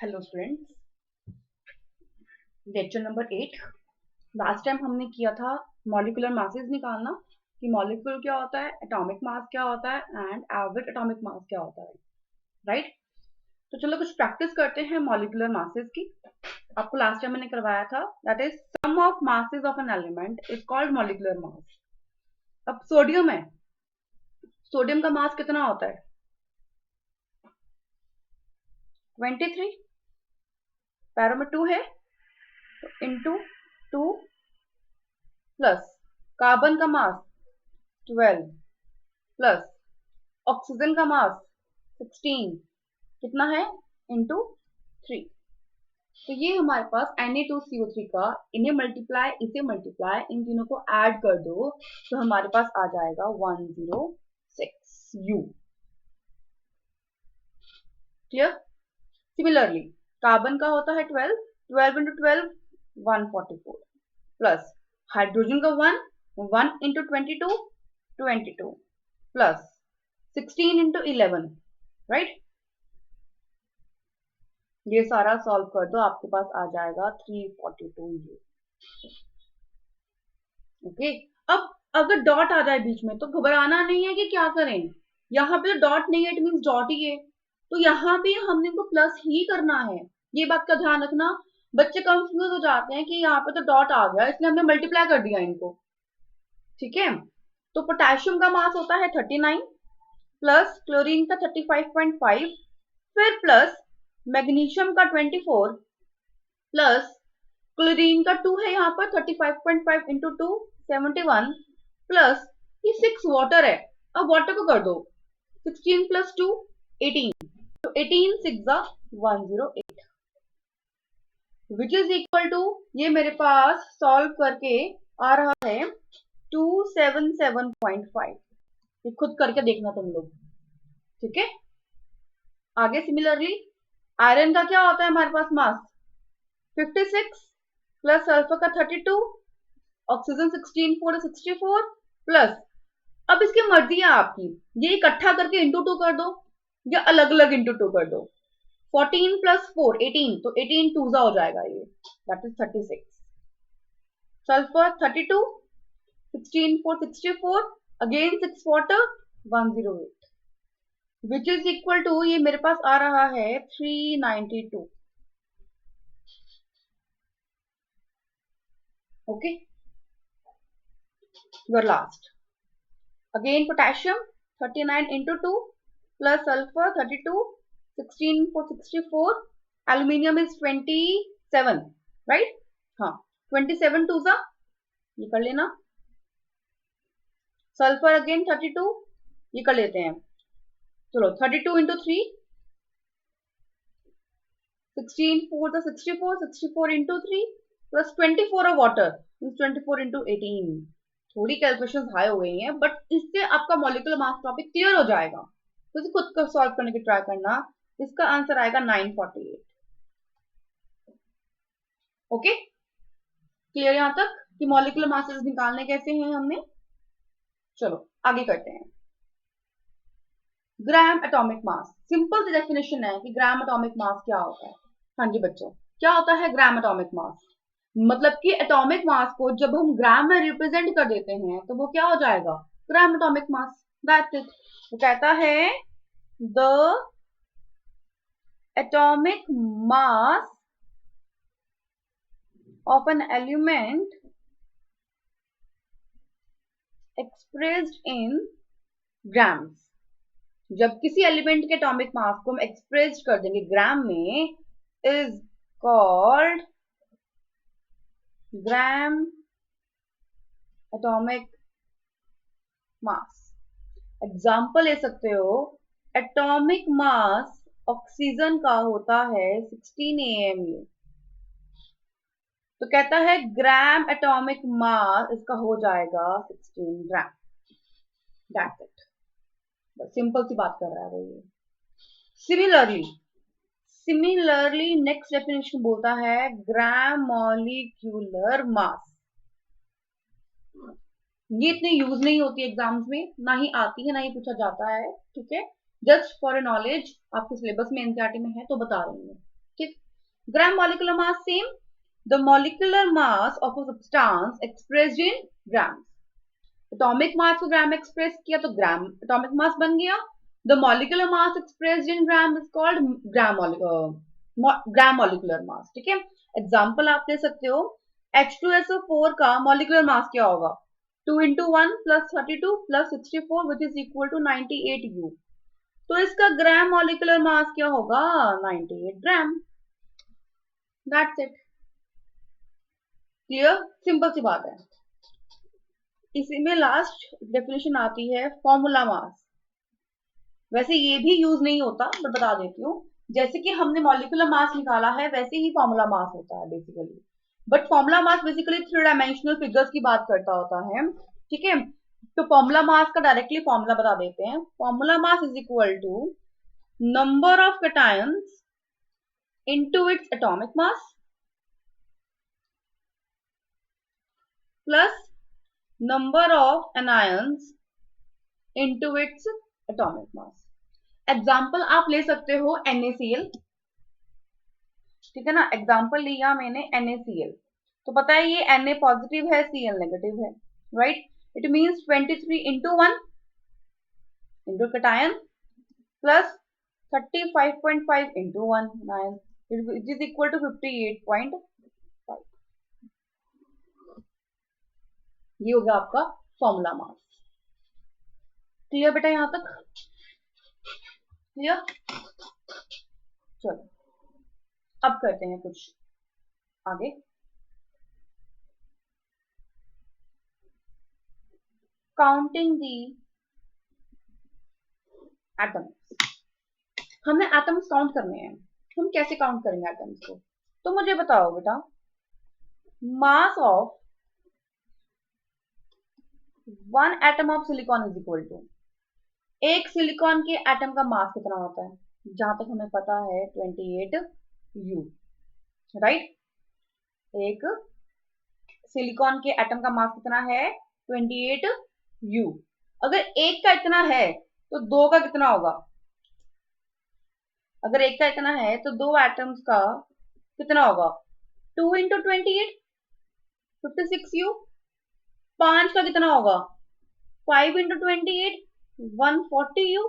Hello students, lecture number 8। Last time हमने किया था मॉलिक्यूलर मासेस निकालना कि मॉलिक्यूल क्या होता है, एटॉमिक मास क्या होता है एंड एवरेज एटॉमिक मास क्या होता है, राइट। तो चलो कुछ प्रैक्टिस करते हैं मॉलिक्यूलर मासेस की। आपको लास्ट टाइम मैंने करवाया था that is sum of masses of an element is called molecular mass. अब सोडियम है, सोडियम का मास कितना होता है? 23। पैरों में 2 है तो इंटू 2 प्लस कार्बन का मास 12 प्लस ऑक्सीजन का मास 16 कितना है इंटू 3। तो ये हमारे पास Na2CO3 का इन्हें मल्टीप्लाई इसे मल्टीप्लाई इन तीनों को ऐड कर दो तो हमारे पास आ जाएगा 106U। क्लियर? सिमिलरली कार्बन का होता है 12, 12 इंटू 12 144 प्लस हाइड्रोजन का 1 इंटू 22 22 प्लस 16 इंटू 11, राइट। ये सारा सॉल्व कर दो, आपके पास आ जाएगा 342U। ओके। अब अगर डॉट आ जाए बीच में तो घबराना नहीं है कि क्या करें। यहाँ पे तो डॉट नहीं है, इट मींस डॉट ही है, तो यहाँ भी हमने को प्लस ही करना है। ये बात का ध्यान रखना, बच्चे कंफ्यूज हो जाते हैं कि यहाँ पे तो डॉट आ गया इसलिए हमने मल्टीप्लाई कर दिया इनको। ठीक है, तो पोटेशियम का मास होता है 39 प्लस क्लोरीन का 35.5 फिर प्लस मैग्नीशियम का 24 प्लस क्लोरीन का 2 है यहाँ पर 35.5 इंटू 2 71 प्लस ये 6 वाटर है। अब वाटर को कर दो 16 प्लस 2 18, तो 18 6 108 विच इज इक्वल टू, ये मेरे पास सॉल्व करके आ रहा है 277.5। ये खुद करके देखना तुम लोग, ठीक है। आगे सिमिलरली आयरन का क्या होता है हमारे पास मास 56 प्लस सल्फर का 32, ऑक्सीजन 16 4 64 प्लस, अब इसकी मर्जी है आपकी, ये इकट्ठा करके इंटू 2 कर दो या अलग अलग इंटू 2 कर दो। 14 प्लस 4 18, तो 18 2 हो जाएगा, ये that is 36। Sulphur 32, 16 4 64 again 6 water 108 which is equal to, ये मेरे पास आ रहा है 392। Okay, your last again potassium 39 into 2 plus sulfur 32, 16 for 64, aluminium is 27, right? हाँ 27 2 सा ये कर लेना, सल्फर अगेन 32 ये कर लेते हैं, चलो 32 into 3 16 4 the 64 64 into 3 plus 24 of water means 24 into 18। थोड़ी कैलकुलेशन हाई हो गई हैं बट इससे आपका मॉलिक्यूलर मास टॉपिक क्लियर हो जाएगा, तो इसे खुद का सॉल्व करने की ट्राई करना। इसका आंसर आएगा 948। ओके, क्लियर यहां तक कि मॉलिक्यूलर मासेस निकालने कैसे हैं हमने। चलो आगे करते हैं। ग्राम एटॉमिक मास, सिंपल सी डेफिनेशन है कि ग्राम एटॉमिक मास क्या होता है। हाँ जी बच्चों, क्या होता है ग्राम एटॉमिक मास? मतलब कि एटॉमिक मास को जब हम ग्राम में रिप्रेजेंट कर देते हैं तो वो क्या हो जाएगा, gram atomic mass, that's it. वो कहता है the atomic mass of an element expressed in grams. जब किसी एलिमेंट के एटॉमिक मास को हम एक्सप्रेस कर देंगे ग्राम में, is called gram atomic mass. Example ले सकते हो, एटॉमिक मास ऑक्सीजन का होता है 16 AMU, तो कहता है ग्राम एटॉमिक मास इसका हो जाएगा 16 ग्राम। दैट्स इट, सिंपल सी बात कर रहा है ये। सिमिलरली नेक्स्ट डेफिनेशन बोलता है ग्राम मॉलिक्यूलर मास। ये इतनी यूज नहीं होती एग्जाम्स में, ना ही आती है ना ही पूछा जाता है, ठीक है। जस्ट फॉर ए नॉलेज आपके सिलेबस में एनसीईआरटी में है तो बता रही हूँ, ठीक। Gram molecular mass same. The molecular mass of a substance expressed in grams. Atomic mass को ग्राम एक्सप्रेस किया तो ग्राम atomic mass बन गया. The molecular mass expressed in gram is called gram molecular mass. ठीक है. एग्जाम्पल आप ले सकते हो. H2SO4 का molecular mass क्या होगा? 2 into 1 plus 32 plus 64 which is equal to 98 U. तो इसका ग्राम मॉलिकुलर मास क्या होगा? 98 gram. That's it. Clear? Simple सी बात है. इसी में लास्ट डेफिनेशन आती है फॉर्मूला मास. वैसे ये भी यूज नहीं होता बट बता देती हूँ. जैसे कि हमने मॉलिकुलर मास निकाला है वैसे ही फॉर्मूला मास होता है basically. But formula mass basically 3 dimensional figures की बात करता होता है. ठीक है. तो फॉर्मूला मास का डायरेक्टली फॉर्मूला बता देते हैं. Formula mass is equal to number of cations into its atomic mass plus number of anions into its atomic mass. Example आप ले सकते हो NaCl. ठीक है ना. एग्जाम्पल लिया मैंने NaCl. तो पता है ये Na पॉजिटिव है Cl नेगेटिव है. Right. It means 23 into 1 into cation plus 35.5 into 1 9. It is equal to 58.5. ये हो गया आपका फॉर्मूला मास. क्लियर बेटा यहां तक? क्लियर? चलो अब करते हैं कुछ आगे. काउंटिंग दी एटम्स. हमने एटम्स काउंट करने हैं. हम कैसे काउंट करेंगे एटम्स को? तो मुझे बताओ बेटा. Mass of one atom of silicon is equal to. एक सिलिकॉन के एटम का मास कितना होता है? जहां तक हमें पता है 28 U. राइट. एक सिलिकॉन के एटम का मास कितना है? 28 U. अगर एक का इतना है तो दो का कितना होगा? अगर एक का इतना है तो दो एटम्स का कितना होगा? 2 into 28 56 U. 5 का कितना होगा? 5 into 28 140 U.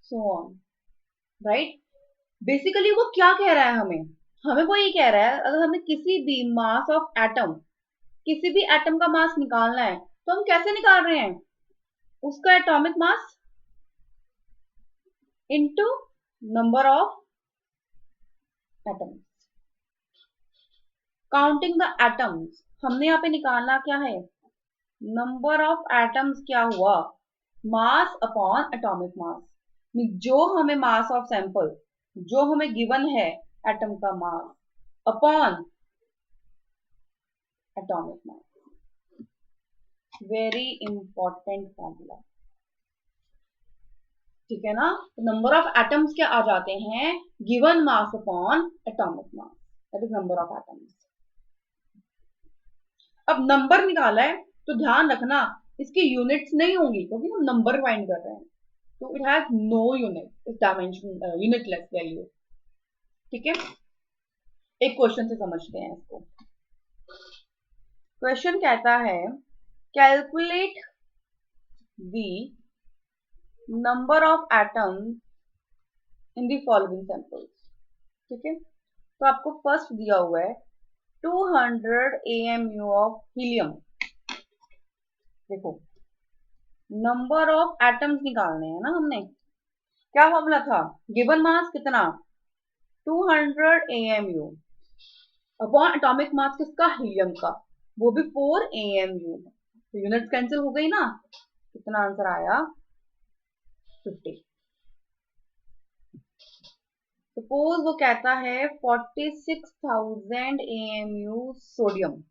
So on. Right. Basically वो क्या कह रहा है हमें वो ये कह रहा है अगर हमें किसी भी मास ऑफ एटम किसी भी एटम का मास निकालना है तो हम कैसे निकाल रहे हैं? उसका atomic mass into number of atoms. Counting the atoms. हमने यहाँ पे निकालना क्या है? नंबर ऑफ एटम्स क्या हुआ? Mass upon atomic mass. जो हमें मास ऑफ सैंपल जो हमें गिवन है एटम का mass upon atomic mass. Very important formula. ठीक है ना. नंबर ऑफ एटम्स क्या आ जाते हैं? Given mass upon atomic mass. That is number of atoms. अब नंबर निकाला है तो ध्यान रखना इसकी यूनिट्स नहीं होंगी क्योंकि हम नंबर फाइंड कर रहे हैं. तो इट हैज नो यूनिट. इस डायमेंशन यूनिटलेस वैल्यू. ठीक है. एक क्वेश्चन से समझते हैं इसको. क्वेश्चन कहता है calculate the number of atoms in the following samples. ठीक है. तो आपको फर्स्ट दिया हुआ है 200 AMU ऑफ हीलियम. देखो नंबर ऑफ एटम्स निकालने हैं ना हमने. क्या फॉर्मूला था? गिवन मास कितना? 200 AMU अपॉन एटॉमिक मास किसका? हीलियम का. वो भी 4 AMU. तो यूनिट्स कैंसिल हो गई ना. कितना आंसर आया? 50. सपोज वो कहता है 46,000 AMU sodium.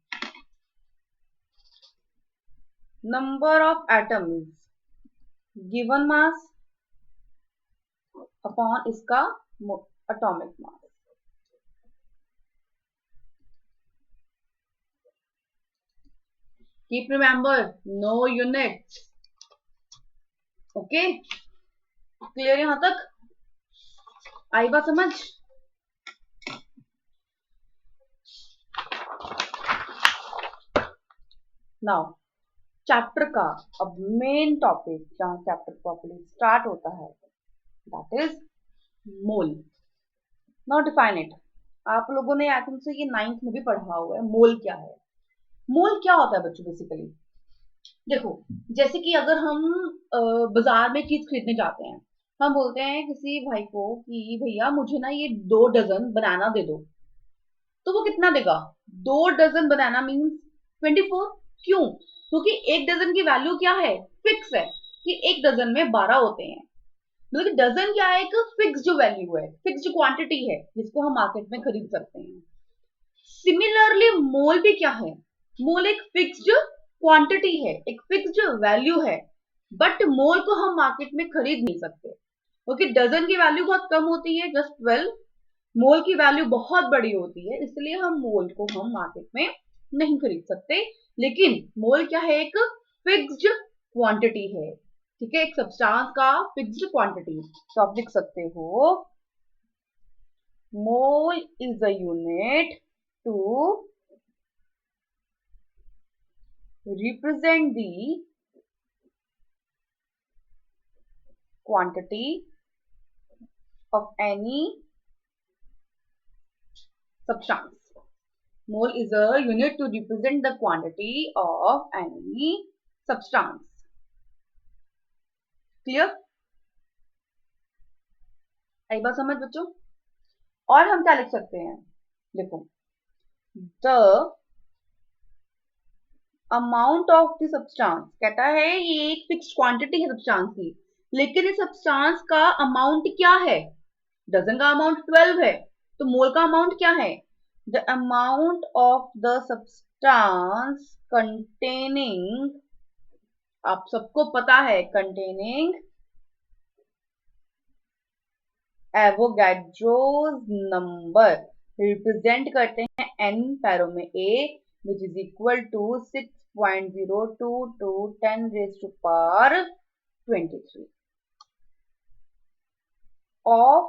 Number of atoms given mass upon इसका atomic mass. Keep remember no units. Okay. Clear यहां तक? आई बात समझ? नाउ चैप्टर का अब मेन टॉपिक जहां चैप्टर प्रॉपर्ली स्टार्ट होता है that is mole. Now define it. आप लोगों ने आई थिंक से ये 9th में भी पढ़ा हुआ है मोल क्या है। मोल क्या होता है बच्चों बेसिकली? देखो, जैसे कि अगर हम बाजार में चीज खरीदने जाते हैं, हम बोलते हैं किसी भाई को कि भैया मुझे ना ये 2 डजन बनाना दे दो, तो वो कितना देगा? 2 डजन बनाना मीन्स 24। क्यों? क्योंकि एक डजन की वैल्यू क्या है? फिक्स है कि एक डजन में 12 होते हैं। मतलब कि डजन क्या है? एक फिक्स्ड वैल्यू है, फिक्स्ड क्वांटिटी है जिसको हम मार्केट में खरीद सकते हैं। सिमिलरली मोल भी क्या है? मोल एक फिक्स्ड क्वांटिटी है, एक फिक्स्ड वैल्यू है, बट मोल को हम मार्केट में खरीद नहीं सकते क्योंकि डजन की वैल्यू बहुत कम होती है, जस्ट 12। मोल की वैल्यू बहुत बड़ी होती है, इसलिए हम मोल को हम मार्केट में नहीं खरीद सकते। लेकिन मोल क्या है? एक फिक्स्ड क्वांटिटी है। ठीक है, एक सब्सटेंस का फिक्स्ड क्वांटिटी। तो आप लिख सकते हो mole is a unit to represent the quantity of any substance. Mole is a unit to represent the quantity of any substance. Clear? आई बात समझ बच्चों? और हम क्या लिख सकते हैं? देखो, the amount of the substance कहता है ये एक फिक्स्ड क्वांटिटी है सब्सटेंस की, लेकिन इस सब्सटेंस का अमाउंट क्या है? डजन का अमाउंट 12 है, तो मोल का अमाउंट क्या है? The amount of the substance containing, आप सबको पता है containing Avogadro's number रिप्रेजेंट करते हैं n पैरों में a which is equal to 6.02 to 10 raised to power 23 of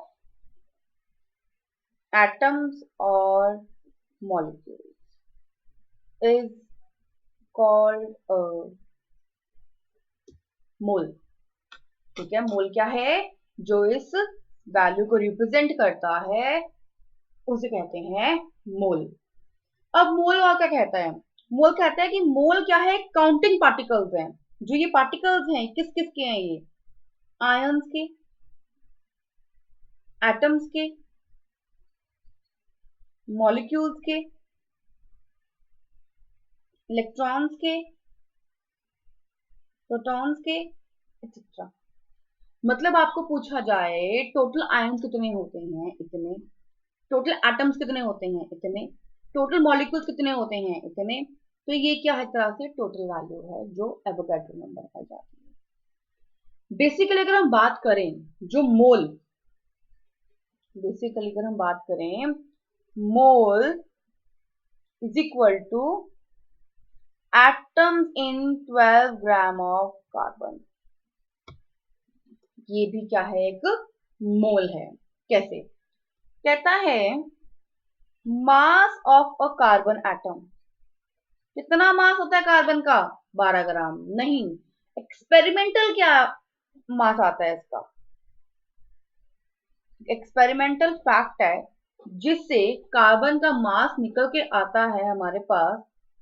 atoms or molecules is called a मोल। ठीक है, मोल क्या है? जो इस वैल्यू को रिप्रेजेंट करता है उसे कहते हैं मोल। अब मोल और क्या कहता है? मोल कहता है कि मोल क्या है? काउंटिंग पार्टिकल्स हैं। जो ये पार्टिकल्स हैं किस किस के हैं? ये आयंस के, एटम्स के, मॉलिक्यूल्स के, इलेक्ट्रॉन्स के, प्रोटॉन्स के, एक्सेट्रा। मतलब आपको पूछा जाए टोटल आयंस कितने होते हैं? इतने। टोटल एटम्स कितने होते हैं? इतने। टोटल मॉलिक्यूल्स कितने होते हैं? इतने। तो ये क्या है? तरह से टोटल वैल्यू है जो एवोगैड्रो नंबर पाई जाती है। बेसिकली अगर हम बात करें जो मोल, बेसिकली अगर हम बात करें mole is equal two atoms in 12 gram of carbon. ये भी क्या है? एक मोल है। कैसे? कहता है mass of a carbon atom. कितना मास होता है कार्बन का? 12 ग्राम। नहीं, एक्सपेरिमेंटल क्या मास आता है इसका? एक्सपेरिमेंटल फैक्ट है जिससे कार्बन का मास निकल के आता है हमारे पास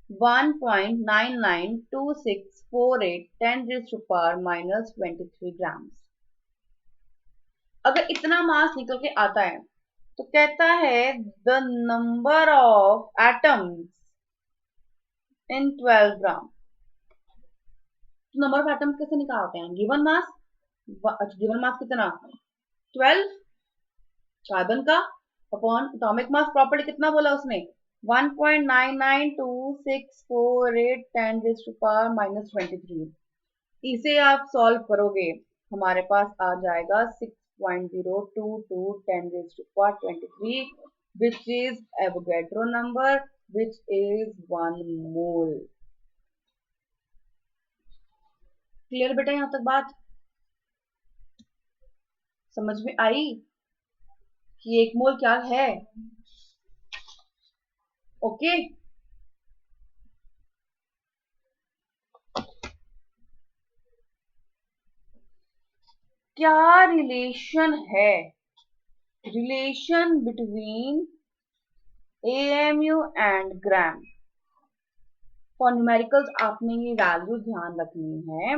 1.992648 10⁻⁻³ ग्राम्स। अगर इतना मास निकल के आता है तो कहता है the number of atoms in 12 ग्राम। तो नंबर ऑफ एटम्स कैसे निकालते हैं? गिवन मास, गिवन मास कितना? 12 कार्बन का अपॉन एटॉमिक मास प्रॉपर्टी कितना बोला उसने? 1.992648 10⁻⁻23। इसे आप सॉल्व करोगे हमारे पास आ जाएगा 6.022 10⁻23 which is Avogadro number which is 1 mole। Clear बेटा? यहां तक बात समझ में आई कि एक मोल क्या है? ओके। क्या रिलेशन है, relation between AMU and gram. For numericals आपने ये वैल्यू ध्यान रखनी है।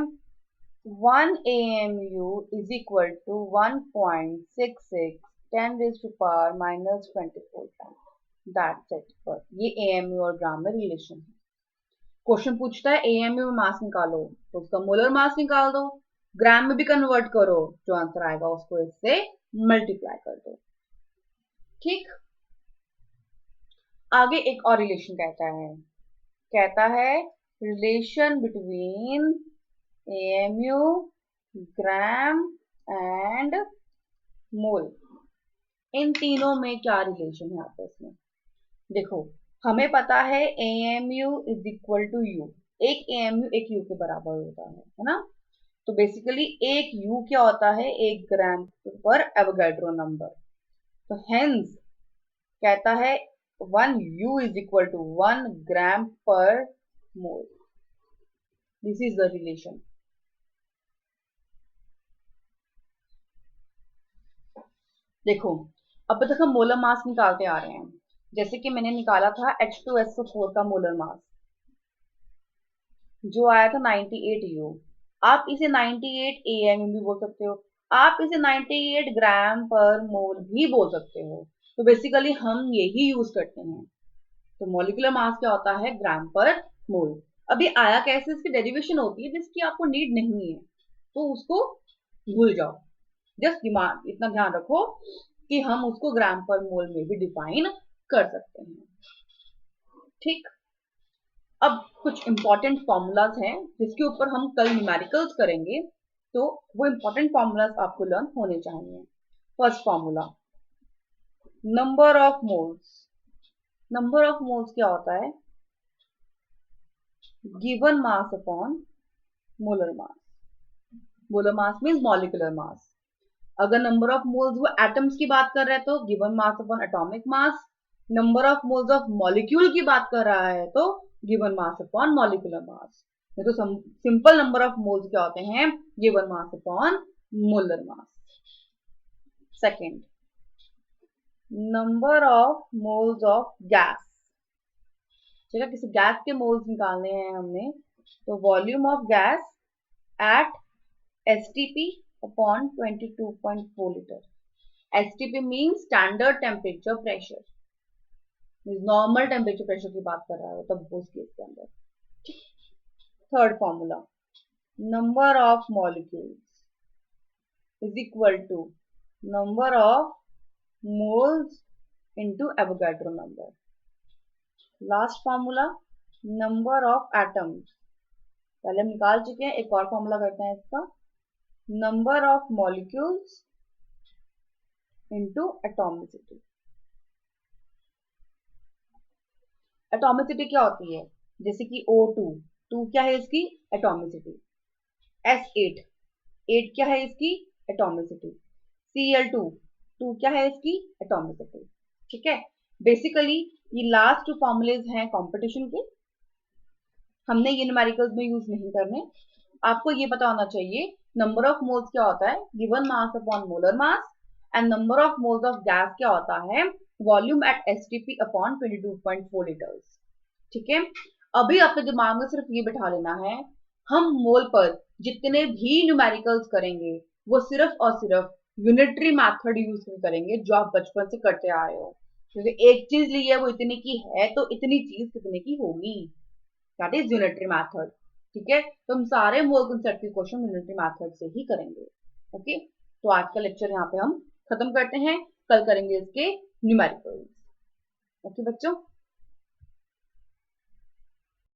1 AMU is equal to 1.66 10 raised to power minus 24 times. That's it. पर ये AMU और ग्राम में रिलेशन है। क्वेश्चन पूछता है AMU में मास निकालो तो उसका मोलर मास निकाल दो, ग्राम में भी कन्वर्ट करो, जो आंसर आएगा उसको इससे मल्टीप्लाई कर दो। ठीक, आगे एक और रिलेशन कहता है relation between AMU, gram and mole. इन तीनों में क्या रिलेशन है आपस में? देखो, हमें पता है AMU is equal to U, एक AMU एक U के बराबर होता है ना। तो बेसिकली एक U क्या होता है, एक ग्राम पर एवोगाड्रो नंबर। तो हेंस कहता है 1 U is equal to 1 gram per mole. This is the relation. देखो, अब तक हम मोलर मास निकालते आ रहे हैं। जैसे कि मैंने निकाला था H2SO4 का मोलर मास, जो आया था 98 U। आप इसे 98 AMU भी बोल सकते हो, आप इसे 98 ग्राम पर मोल भी बोल सकते हो। तो बेसिकली हम यही यूज करते हैं। तो मॉलिक्यूलर मास क्या होता है, ग्राम पर मोल। अभी आया कैसे, इसकी डेरिवेशन होती है जिसकी आपको नीड नहीं है, तो उसको भूल जाओ। जस्ट दिमाग इतना ध्यान रखो कि हम उसको ग्राम पर मोल में भी डिफाइन कर सकते हैं। ठीक, अब कुछ इंपॉर्टेंट फॉर्मूलाज हैं जिसके ऊपर हम कल न्यूमेरिकल्स करेंगे, तो वो इंपॉर्टेंट फॉर्मूलाज आपको लर्न होने चाहिए। First formula, number of moles. Number of moles क्या होता है, given mass upon molar mass. Molar mass means molecular mass. अगर नंबर ऑफ मोल्स वो एटम्स की बात कर रहे हैं तो given mass upon atomic mass. Number of moles of molecule की बात कर रहा है तो given mass upon molecular mass. तो सिंपल नंबर ऑफ मोल्स क्या होते हैं, given mass upon molar mass. Second, number of moles of gas. चलो किसी गैस के मोल्स निकालने हैं हमने, तो volume of gas at STP upon 22.4 litre. STP means standard temperature pressure, normal temperature pressure की बात कर रहा है तब उस केस के अंदर। Third formula, number of molecules is equal to number of moles into Avogadro number. Last formula, number of atoms. पहले हम निकाल चुके हैं, एक और फॉर्मूला करते हैं इसका, number of molecules into atomicity. Atomicity क्या होती है, जैसे कि O2, 2 क्या है इसकी एटॉमिसिटी। S8, 8 क्या है इसकी एटॉमिसिटी। Cl2, 2 क्या है इसकी एटॉमिसिटी। ठीक है, बेसिकली ये लास्ट टू फॉर्मूलेज हैं कंपटीशन के, हमने ये न्यूमेरिकल्स में यूज नहीं करने। आपको ये पता होना चाहिए नंबर ऑफ मोल्स क्या होता है, given mass upon molar mass, and number of moles of gas क्या होता है, volume at STP upon 22.4 litres. ठीक है, अभी आपके दिमाग में सिर्फ ये बिठा लेना है, हम मोल पर जितने भी न्यूमेरिकल्स करेंगे वो सिर्फ और सिर्फ यूनिटरी मेथड यूज करेंगे, जो आप बचपन से करते आ रहे हो। क्योंकि एक चीज ली है वो इतने की है तो इतनी चीज कितने की होगी, दैट इज यूनिटरी मेथड। ठीक है, तो हम सारे मोल कंसेप्ट के क्वेश्चन यूनिटरी मेथड से ही करेंगे। ओके, तो आज का लेक्चर यहाँ पे हम खत्म करते हैं, कल करेंगे इसके न्यूमेरिकल्स। ओके बच्चों।